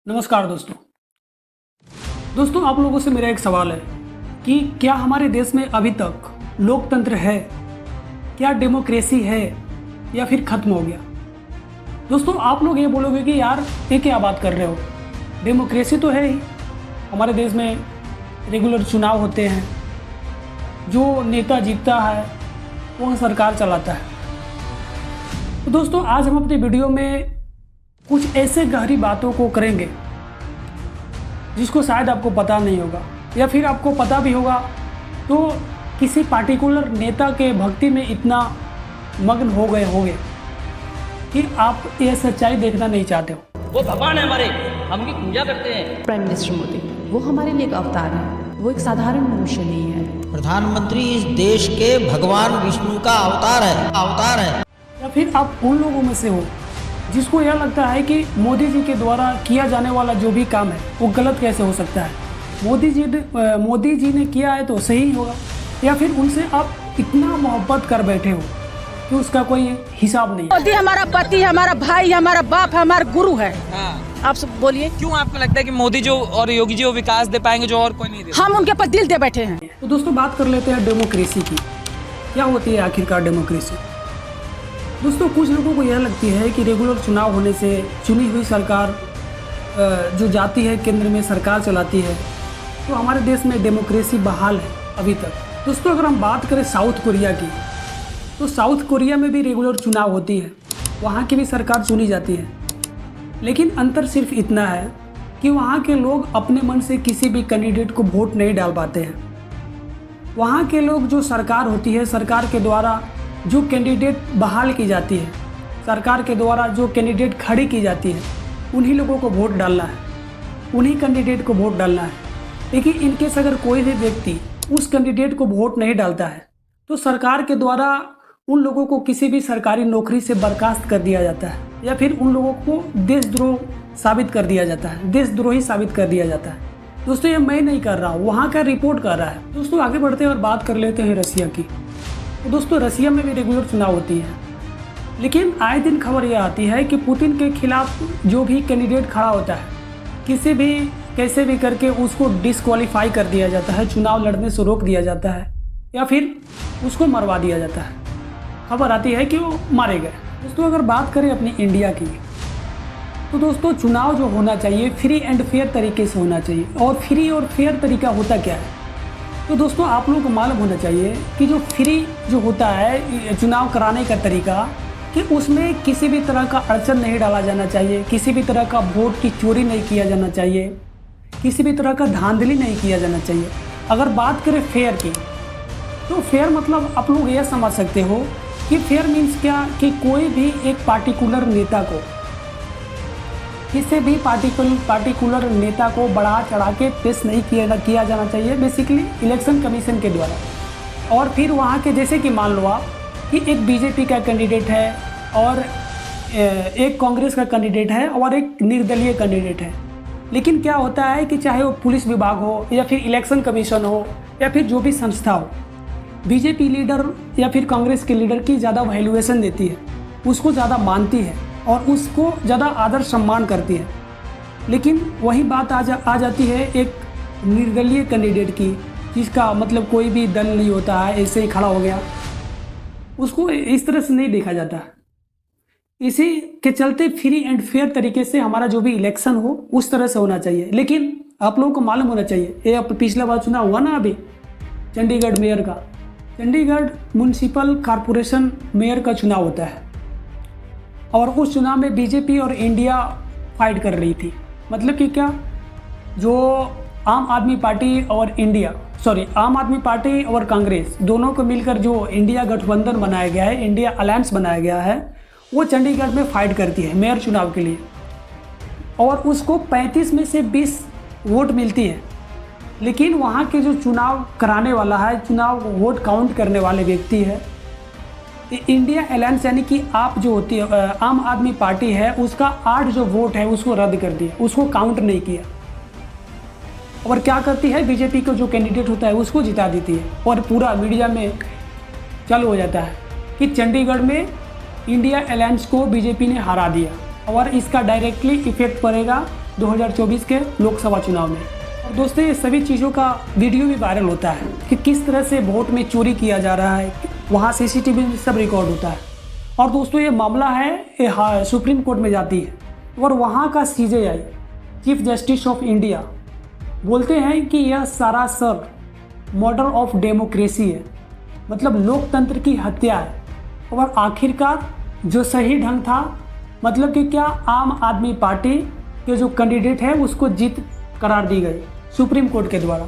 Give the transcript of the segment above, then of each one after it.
नमस्कार दोस्तों आप लोगों से मेरा एक सवाल है कि क्या हमारे देश में अभी तक लोकतंत्र है, क्या डेमोक्रेसी है या फिर खत्म हो गया। दोस्तों आप लोग ये बोलोगे कि यार ये क्या बात कर रहे हो, डेमोक्रेसी तो है ही, हमारे देश में रेगुलर चुनाव होते हैं, जो नेता जीतता है वह सरकार चलाता है। तो दोस्तों आज हम अपने वीडियो में कुछ ऐसे गहरी बातों को करेंगे जिसको शायद आपको पता नहीं होगा, या फिर आपको पता भी होगा तो किसी पार्टिकुलर नेता के भक्ति में इतना मग्न हो गए होंगे कि आप ये सच्चाई देखना नहीं चाहते हो। वो भगवान है हमारे, हम उनकी पूजा करते हैं। प्राइम मिनिस्टर मोदी वो हमारे लिए एक अवतार है, वो एक साधारण मनुष्य नहीं है। प्रधानमंत्री इस देश के भगवान विष्णु का अवतार है। या फिर आप उन लोगों में से हो जिसको यह लगता है कि मोदी जी के द्वारा किया जाने वाला जो भी काम है वो गलत कैसे हो सकता है, मोदी जी ने किया है तो सही होगा, या फिर उनसे आप इतना मोहब्बत कर बैठे हो कि उसका कोई हिसाब नहीं। मोदी हमारा पति, हमारा भाई, हमारा बाप, हमारा गुरु है। आप सब बोलिए, क्यों आपको लगता है कि मोदी जो और योगी जी वो विकास दे पाएंगे जो और कोई नहीं दे? हम उनके पर दिल दे बैठे हैं। तो दोस्तों बात कर लेते हैं डेमोक्रेसी की। क्या होती है आखिरकार डेमोक्रेसी। दोस्तों कुछ लोगों को यह लगती है कि रेगुलर चुनाव होने से चुनी हुई सरकार जो जाती है, केंद्र में सरकार चलाती है, तो हमारे देश में डेमोक्रेसी बहाल है अभी तक। दोस्तों अगर हम बात करें साउथ कोरिया की, तो साउथ कोरिया में भी रेगुलर चुनाव होती है, वहाँ की भी सरकार चुनी जाती है, लेकिन अंतर सिर्फ इतना है कि वहाँ के लोग अपने मन से किसी भी कैंडिडेट को वोट नहीं डाल पाते हैं। वहाँ के लोग जो सरकार होती है, सरकार के द्वारा जो कैंडिडेट बहाल की जाती है, सरकार के द्वारा जो कैंडिडेट खड़ी की जाती है, उन्हीं लोगों को वोट डालना है, उन्हीं कैंडिडेट को वोट डालना है। लेकिन इनकेस अगर कोई भी व्यक्ति उस कैंडिडेट को वोट नहीं डालता है तो सरकार के द्वारा उन लोगों को किसी भी सरकारी नौकरी से बर्खास्त कर दिया जाता है, या फिर उन लोगों को देशद्रोह साबित कर दिया जाता है, देशद्रोही साबित कर दिया जाता है। दोस्तों ये मैं नहीं कर रहा हूँ, वहाँ का रिपोर्ट कर रहा है। दोस्तों आगे बढ़ते हैं और बात कर लेते हैं रसिया की। तो दोस्तों रसिया में भी रेगुलर चुनाव होती है, लेकिन आए दिन खबर यह आती है कि पुतिन के खिलाफ जो भी कैंडिडेट खड़ा होता है, किसी भी कैसे भी करके उसको डिस्क्वालीफाई कर दिया जाता है, चुनाव लड़ने से रोक दिया जाता है, या फिर उसको मरवा दिया जाता है। खबर आती है कि वो मारे गए। दोस्तों अगर बात करें अपनी इंडिया की, तो दोस्तों चुनाव जो होना चाहिए फ्री एंड फेयर तरीके से होना चाहिए। और फ्री और फेयर तरीका होता क्या है, तो दोस्तों आप लोगों को मालूम होना चाहिए कि जो फ्री जो होता है चुनाव कराने का तरीका, कि उसमें किसी भी तरह का अड़चन नहीं डाला जाना चाहिए, किसी भी तरह का वोट की चोरी नहीं किया जाना चाहिए, किसी भी तरह का धांधली नहीं किया जाना चाहिए। अगर बात करें फेयर की, तो फेयर मतलब आप लोग यह समझ सकते हो कि फेयर मीन्स क्या, कि कोई भी एक पार्टिकुलर नेता को, किसी भी पार्टिकुलर नेता को बढ़ा चढ़ा के पेश नहीं किया जाना चाहिए, बेसिकली इलेक्शन कमीशन के द्वारा। और फिर वहाँ के जैसे कि मान लो आप कि एक बीजेपी का कैंडिडेट है और एक कांग्रेस का कैंडिडेट है और एक निर्दलीय कैंडिडेट है, लेकिन क्या होता है कि चाहे वो पुलिस विभाग हो या फिर इलेक्शन कमीशन हो या फिर जो भी संस्था हो, बीजेपी लीडर या फिर कांग्रेस के लीडर की ज़्यादा वैल्यूएशन देती है, उसको ज़्यादा मानती है और उसको ज़्यादा आदर सम्मान करती है। लेकिन वही बात आ जाती है एक निर्दलीय कैंडिडेट की, जिसका मतलब कोई भी दल नहीं होता है, ऐसे ही खड़ा हो गया, उसको इस तरह से नहीं देखा जाता। इसी के चलते फ्री एंड फेयर तरीके से हमारा जो भी इलेक्शन हो उस तरह से होना चाहिए। लेकिन आप लोगों को मालूम होना चाहिए, ये अब पिछला बार चुनाव हुआ ना अभी चंडीगढ़ मेयर का, चंडीगढ़ म्यूनसिपल कॉरपोरेशन मेयर का चुनाव होता है, और उस चुनाव में बीजेपी और इंडिया फाइट कर रही थी। मतलब कि क्या, जो आम आदमी पार्टी और कांग्रेस दोनों को मिलकर जो इंडिया गठबंधन बनाया गया है, इंडिया अलायंस बनाया गया है, वो चंडीगढ़ में फाइट करती है मेयर चुनाव के लिए, और उसको 35 में से 20 वोट मिलती है। लेकिन वहाँ के जो चुनाव कराने वाला है, चुनाव वोट काउंट करने वाले व्यक्ति है, इंडिया अलायंस यानी कि आप जो होती है आम आदमी पार्टी है, उसका 8 जो वोट है उसको रद्द कर दिया, उसको काउंट नहीं किया। और क्या करती है, बीजेपी का जो कैंडिडेट होता है उसको जिता देती है, और पूरा मीडिया में चालू हो जाता है कि चंडीगढ़ में इंडिया अलायंस को बीजेपी ने हरा दिया। और इसका डायरेक्टली इफेक्ट पड़ेगा 2024 के लोकसभा चुनाव में। और दोस्तों ये सभी चीज़ों का वीडियो भी वायरल होता है कि किस तरह से वोट में चोरी किया जा रहा है, वहाँ CCTV में सब रिकॉर्ड होता है। और दोस्तों ये मामला है ये सुप्रीम कोर्ट में जाती है और वहाँ का CJI chief justice of India बोलते हैं कि यह सरासर मर्डर ऑफ डेमोक्रेसी है, मतलब लोकतंत्र की हत्या है। और आखिरकार जो सही ढंग था, मतलब कि क्या आम आदमी पार्टी के जो कैंडिडेट है उसको जीत करार दी गई सुप्रीम कोर्ट के द्वारा।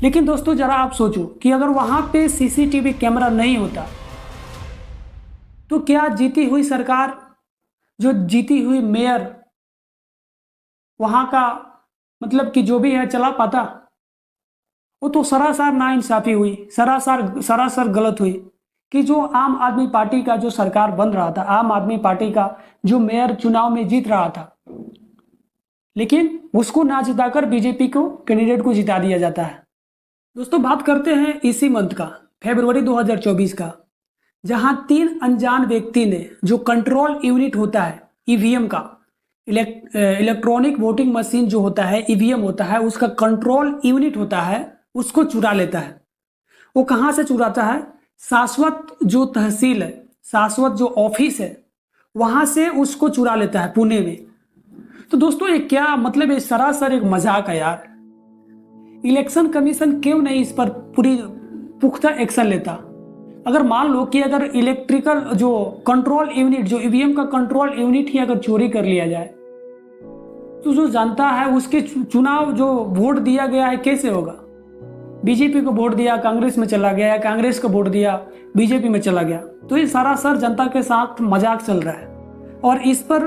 लेकिन दोस्तों ज़रा आप सोचो कि अगर वहाँ पे CCTV कैमरा नहीं होता तो क्या जीती हुई सरकार, जो जीती हुई मेयर वहाँ का मतलब कि जो भी है चला पाता? वो तो सरासर नाइंसाफ़ी हुई, सरासर गलत हुई कि जो आम आदमी पार्टी का जो सरकार बन रहा था, आम आदमी पार्टी का जो मेयर चुनाव में जीत रहा था, लेकिन उसको ना जिताकर बीजेपी को कैंडिडेट को जिता दिया जाता है। दोस्तों बात करते हैं इसी मंथ का, फरवरी 2024 का, जहां 3 अनजान व्यक्ति ने जो कंट्रोल यूनिट होता है EVM का, इलेक्ट्रॉनिक वोटिंग मशीन जो होता है EVM होता है, उसका कंट्रोल यूनिट होता है, उसको चुरा लेता है। वो कहाँ से चुराता है? शाश्वत जो तहसील है, शाश्वत जो ऑफिस है, वहाँ से उसको चुरा लेता है पुणे में। तो दोस्तों ये क्या मतलब, ये सरासर एक मजाक है यार। इलेक्शन कमीशन क्यों नहीं इस पर पूरी पुख्ता एक्शन लेता? अगर मान लो कि अगर इलेक्ट्रिकल जो कंट्रोल यूनिट, जो EVM का कंट्रोल यूनिट ही अगर चोरी कर लिया जाए तो जो जनता है उसके चुनाव जो वोट दिया गया है कैसे होगा? बीजेपी को वोट दिया कांग्रेस में चला गया, या कांग्रेस को वोट दिया बीजेपी में चला गया। तो ये सरासर जनता के साथ मजाक चल रहा है और इस पर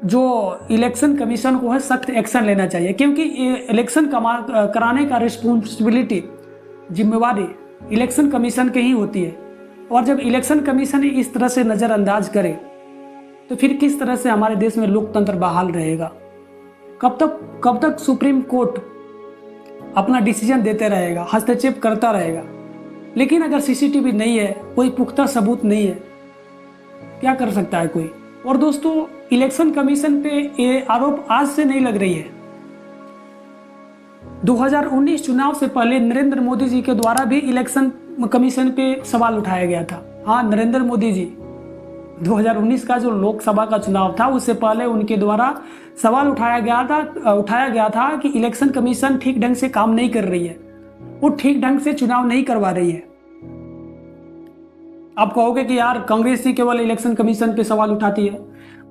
जो इलेक्शन कमीशन को है सख्त एक्शन लेना चाहिए, क्योंकि इलेक्शन कराने का रिस्पॉन्सिबिलिटी, जिम्मेवारी इलेक्शन कमीशन की ही होती है। और जब इलेक्शन कमीशन इस तरह से नज़रअंदाज करे तो फिर किस तरह से हमारे देश में लोकतंत्र बहाल रहेगा? कब तक सुप्रीम कोर्ट अपना डिसीजन देते रहेगा, हस्तक्षेप करता रहेगा? लेकिन अगर CCTV नहीं है, कोई पुख्ता सबूत नहीं है, क्या कर सकता है कोई? और दोस्तों इलेक्शन कमीशन पे ये आरोप आज से नहीं लग रही है। 2019 चुनाव से पहले नरेंद्र मोदी जी के द्वारा भी इलेक्शन कमीशन पे सवाल उठाया गया था। हाँ, नरेंद्र मोदी जी 2019 का जो लोकसभा का चुनाव था उससे पहले उनके द्वारा सवाल उठाया गया था कि इलेक्शन कमीशन ठीक ढंग से काम नहीं कर रही है, वो ठीक ढंग से चुनाव नहीं करवा रही है। आप कहोगे कि यार कांग्रेस ही केवल इलेक्शन कमीशन पे सवाल उठाती है।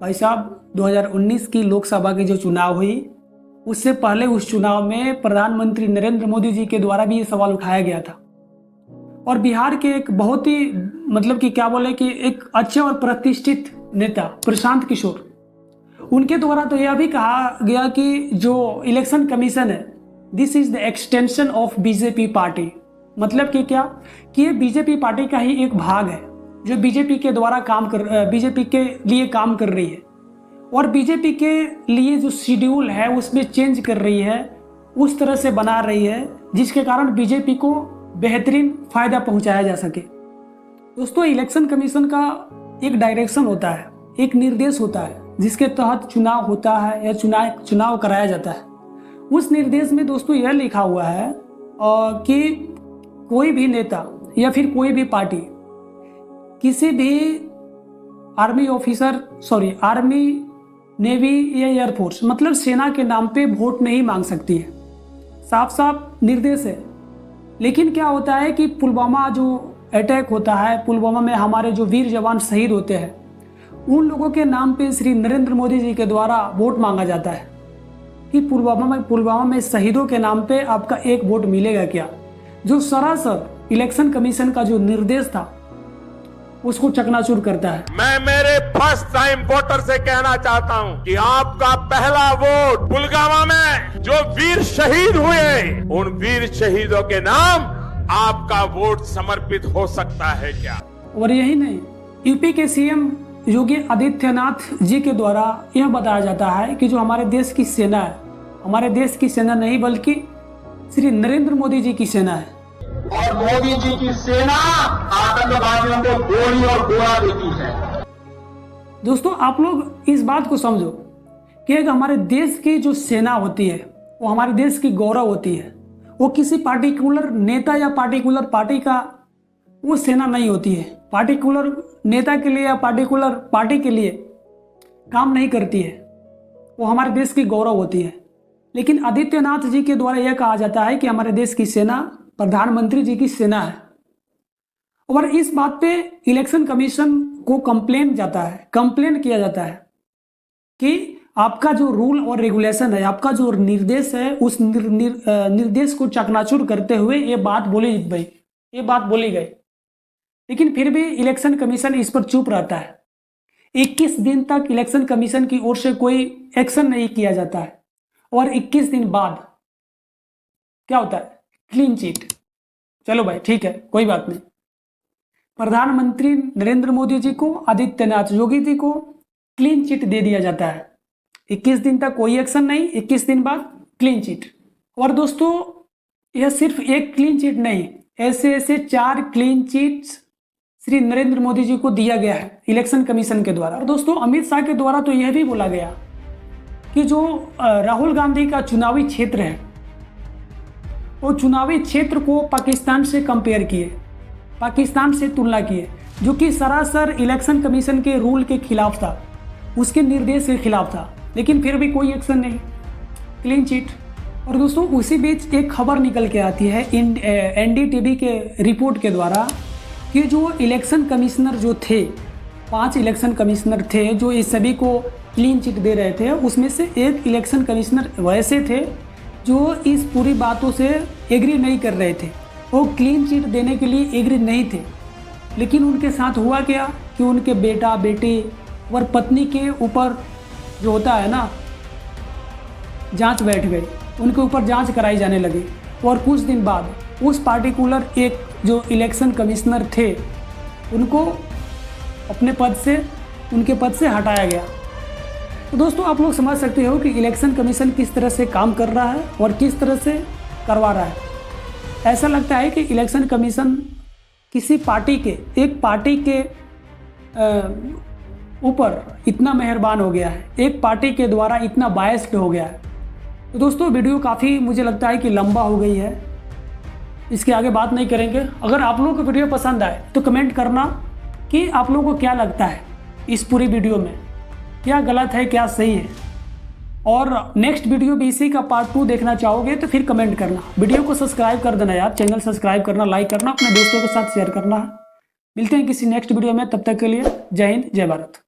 भाई साहब 2019 की लोकसभा की जो चुनाव हुई उससे पहले उस चुनाव में प्रधानमंत्री नरेंद्र मोदी जी के द्वारा भी ये सवाल उठाया गया था। और बिहार के एक बहुत ही मतलब कि क्या बोले कि एक अच्छे और प्रतिष्ठित नेता प्रशांत किशोर, उनके द्वारा तो यह भी कहा गया कि जो इलेक्शन कमीशन है this is the extension of BJP party. मतलब कि क्या कि ये बीजेपी पार्टी का ही एक भाग है जो बीजेपी के द्वारा बीजेपी के लिए काम कर रही है और बीजेपी के लिए जो शेड्यूल है उसमें चेंज कर रही है, उस तरह से बना रही है जिसके कारण बीजेपी को बेहतरीन फायदा पहुंचाया जा सके। दोस्तों इलेक्शन कमीशन का एक डायरेक्शन होता है, एक निर्देश होता है जिसके तहत चुनाव होता है या चुनाव कराया जाता है। उस निर्देश में दोस्तों यह लिखा हुआ है कि कोई भी नेता या फिर कोई भी पार्टी किसी भी आर्मी, नेवी या एयरफोर्स मतलब सेना के नाम पे वोट नहीं मांग सकती है। साफ साफ निर्देश है। लेकिन क्या होता है कि पुलवामा जो अटैक होता है, पुलवामा में हमारे जो वीर जवान शहीद होते हैं, उन लोगों के नाम पे श्री नरेंद्र मोदी जी के द्वारा वोट मांगा जाता है कि पुलवामा में शहीदों के नाम पे आपका एक वोट मिलेगा क्या? जो सरासर इलेक्शन कमीशन का जो निर्देश था उसको चकनाचूर करता है। मैं मेरे फर्स्ट टाइम वोटर से कहना चाहता हूं कि आपका पहला वोट पुलवामा में जो वीर शहीद हुए, उन वीर शहीदों के नाम आपका वोट समर्पित हो सकता है क्या? और यही नहीं, यूपी के CM योगी आदित्यनाथ जी के द्वारा यह बताया जाता है कि जो हमारे देश की सेना है, हमारे देश की सेना नहीं बल्कि श्री नरेंद्र मोदी जी की सेना है। और मोदी जी की सेना आतंकवादियों को गोली और गोला देती है। दोस्तों आप लोग इस बात को समझो कि एक हमारे देश की जो सेना होती है वो हमारे देश की गौरव होती है, वो किसी पार्टिकुलर नेता या पार्टिकुलर पार्टी का वो सेना नहीं होती है, पार्टिकुलर नेता के लिए या पार्टिकुलर पार्टी के लिए काम नहीं करती है, वो हमारे देश की गौरव होती है। लेकिन आदित्यनाथ जी के द्वारा यह कहा जाता है कि हमारे देश की सेना प्रधानमंत्री जी की सेना है, और इस बात पे इलेक्शन कमीशन को कंप्लेन किया जाता है कि आपका जो रूल और रेगुलेशन है, आपका जो निर्देश है, उस निर्देश को चकनाचूर करते हुए ये बात बोली गई। लेकिन फिर भी इलेक्शन कमीशन इस पर चुप रहता है। 21 दिन तक इलेक्शन कमीशन की ओर से कोई एक्शन नहीं किया जाता है, और 21 दिन बाद क्या होता है? Clean chit. चलो भाई ठीक है, कोई बात नहीं। प्रधानमंत्री नरेंद्र मोदी जी को, आदित्यनाथ योगी जी को क्लीन चिट दे दिया जाता है। 21 दिन तक कोई एक्शन नहीं, 21 दिन बाद क्लीन चिट। और दोस्तों यह सिर्फ एक क्लीन चिट नहीं, ऐसे 4 क्लीन चिट्स श्री नरेंद्र मोदी जी को दिया गया है इलेक्शन कमीशन के द्वारा। और दोस्तों अमित शाह के द्वारा तो यह भी बोला गया कि जो राहुल गांधी का चुनावी क्षेत्र है, वो चुनावी क्षेत्र को पाकिस्तान से कंपेयर किए, पाकिस्तान से तुलना किए, जो कि सरासर इलेक्शन कमीशन के रूल के खिलाफ था, उसके निर्देश के खिलाफ था। लेकिन फिर भी कोई एक्शन नहीं, क्लीन चिट। और दोस्तों उसी बीच एक खबर निकल के आती है NDTV के रिपोर्ट के द्वारा कि जो इलेक्शन कमिश्नर जो थे, 5 इलेक्शन कमिश्नर थे जो इस सभी को क्लीन चिट दे रहे थे, उसमें से एक इलेक्शन कमिश्नर वैसे थे जो इस पूरी बातों से एग्री नहीं कर रहे थे, वो क्लीन चिट देने के लिए एग्री नहीं थे। लेकिन उनके साथ हुआ क्या कि उनके बेटा बेटी और पत्नी के ऊपर जो होता है ना, जांच बैठ गई, उनके ऊपर जांच कराई जाने लगी। और कुछ दिन बाद उस पार्टिकुलर एक जो इलेक्शन कमिश्नर थे उनको उनके पद से हटाया गया। तो दोस्तों आप लोग समझ सकते हो कि इलेक्शन कमीशन किस तरह से काम कर रहा है और किस तरह से करवा रहा है। ऐसा लगता है कि इलेक्शन कमीशन किसी पार्टी के, एक पार्टी के ऊपर इतना मेहरबान हो गया है, एक पार्टी के द्वारा इतना बायस्ड हो गया है। तो दोस्तों वीडियो काफ़ी मुझे लगता है कि लंबा हो गई है, इसके आगे बात नहीं करेंगे। अगर आप लोगों को वीडियो पसंद आए तो कमेंट करना कि आप लोगों को क्या लगता है इस पूरी वीडियो में, क्या गलत है क्या सही है। और नेक्स्ट वीडियो भी इसी का पार्ट 2 देखना चाहोगे तो फिर कमेंट करना। वीडियो को सब्सक्राइब कर देना यार, चैनल सब्सक्राइब करना, लाइक करना, अपने दोस्तों के साथ शेयर करना है। मिलते हैं किसी नेक्स्ट वीडियो में, तब तक के लिए जय हिंद जय भारत।